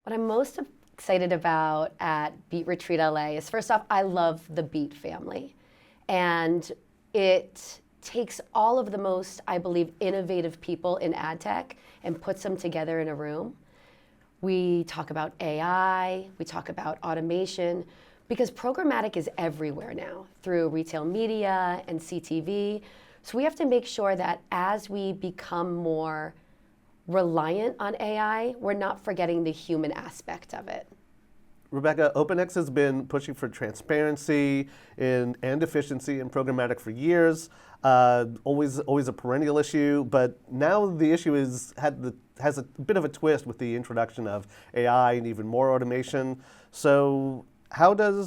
What I'm most excited about at Beat Retreat LA is, first off, I love the Beat family. And it takes all of the most, I believe, innovative people in ad tech and puts them together in a room. We talk about AI, we talk about automation, because programmatic is everywhere now through retail media and CTV. So we have to make sure that as we become more reliant on AI, we're not forgetting the human aspect of it. Rebecca, OpenX has been pushing for transparency and efficiency in programmatic for years. Always a perennial issue, but now the issue has a bit of a twist with the introduction of AI and even more automation. So how do you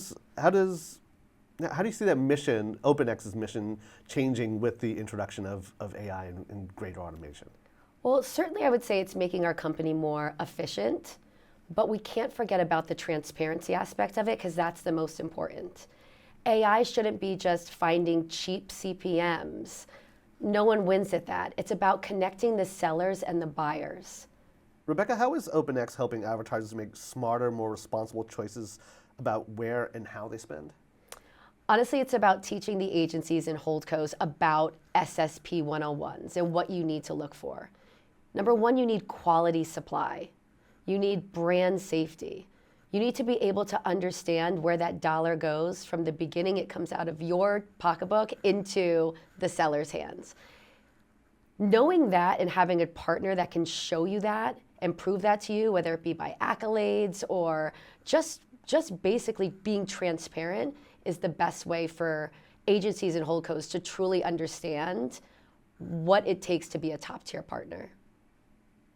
see that mission, OpenX's mission, changing with the introduction of AI and greater automation? Well, certainly I would say it's making our company more efficient, but we can't forget about the transparency aspect of it because that's the most important. AI shouldn't be just finding cheap CPMs. No one wins at that. It's about connecting the sellers and the buyers. Rebecca, how is OpenX helping advertisers make smarter, more responsible choices about where and how they spend? Honestly, it's about teaching the agencies and holdcos about SSP 101s and what you need to look for. Number one, you need quality supply. You need brand safety. You need to be able to understand where that dollar goes from the beginning it comes out of your pocketbook into the seller's hands. Knowing that and having a partner that can show you that and prove that to you, whether it be by accolades or just basically being transparent, is the best way for agencies and holdcos to truly understand what it takes to be a top-tier partner.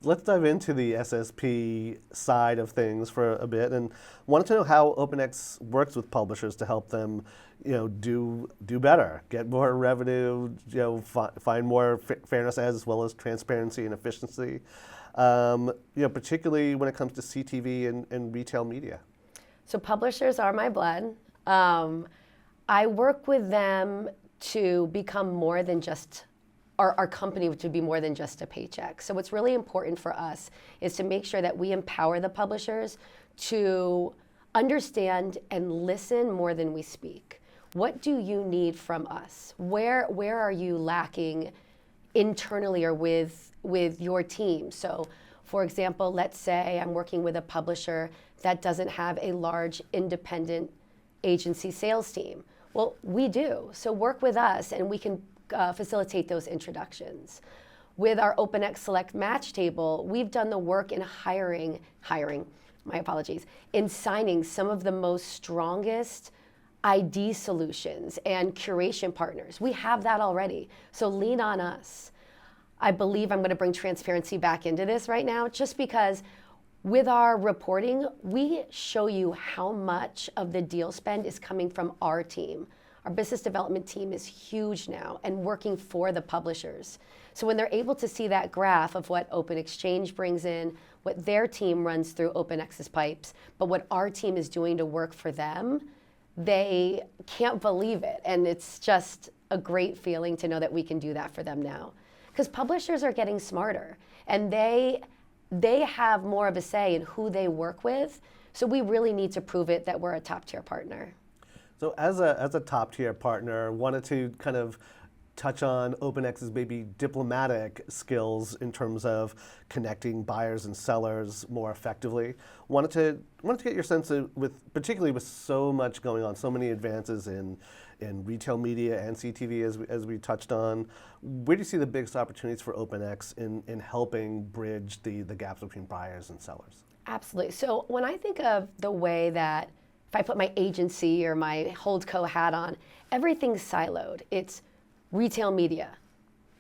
Let's dive into the SSP side of things for a bit, and wanted to know how OpenX works with publishers to help them, do better, get more revenue, find more fairness as well as transparency and efficiency, particularly when it comes to CTV and retail media. So publishers are my blood. I work with them to become more than just our company to be more than just a paycheck. So what's really important for us is to make sure that we empower the publishers to understand and listen more than we speak. What do you need from us? Where are you lacking internally or with your team? So for example, let's say I'm working with a publisher that doesn't have a large independent agency sales team. Well, we do. So work with us and we can facilitate those introductions. With our OpenX Select Match Table, we've done the work in hiring, my apologies, in signing some of the most strongest ID solutions and curation partners. We have that already, so lean on us. I believe I'm going to bring transparency back into this right now, just because with our reporting, we show you how much of the deal spend is coming from our team. Our business development team is huge now and working for the publishers. So when they're able to see that graph of what Open Exchange brings in, what their team runs through OpenX's pipes, but what our team is doing to work for them, they can't believe it. And it's just a great feeling to know that we can do that for them now. Because publishers are getting smarter and they have more of a say in who they work with. So we really need to prove it that we're a top tier partner. So as a top tier partner, wanted to kind of touch on OpenX's maybe diplomatic skills in terms of connecting buyers and sellers more effectively. Wanted to get your sense of, particularly with so much going on, so many advances in retail media and CTV as we touched on, where do you see the biggest opportunities for OpenX in helping bridge the gaps between buyers and sellers? Absolutely. So when I think of the way that if I put my agency or my holdco hat on, everything's siloed. It's retail media,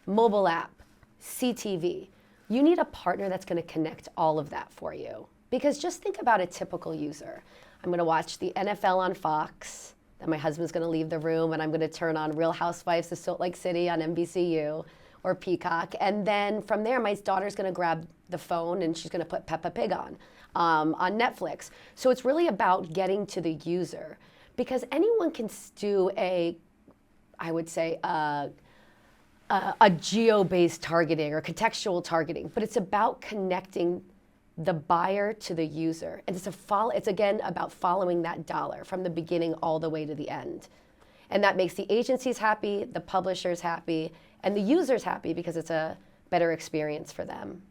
mobile app, CTV. You need a partner that's going to connect all of that for you. Because just think about a typical user. I'm going to watch the NFL on Fox, then my husband's going to leave the room and I'm going to turn on Real Housewives of Salt Lake City on NBCU or Peacock. And then from there, my daughter's going to grab the phone and she's going to put Peppa Pig on Netflix. So it's really about getting to the user, because anyone can do I would say, a geo-based targeting or contextual targeting, but it's about connecting the buyer to the user. And it's again about following that dollar from the beginning all the way to the end. And that makes the agencies happy, the publishers happy, and the users happy because it's a better experience for them.